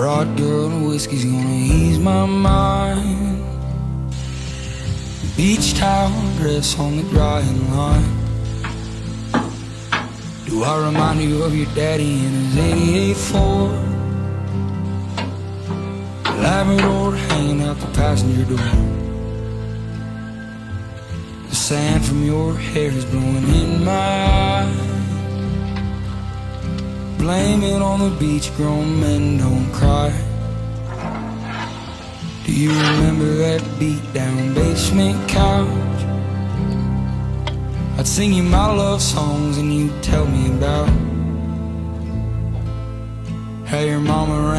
Vodka and whiskey's gonna ease my mind. Beach towel dress on the drying line. Do I remind you of your daddy in his '88 Ford? Labrador hanging out the passenger door. The sand from your hair is blowing in my eyes. Blame it on the beach, grown men don't cry. Do you remember that beat down basement couch? I'd sing you my love songs and you'd tell me about how your mama ran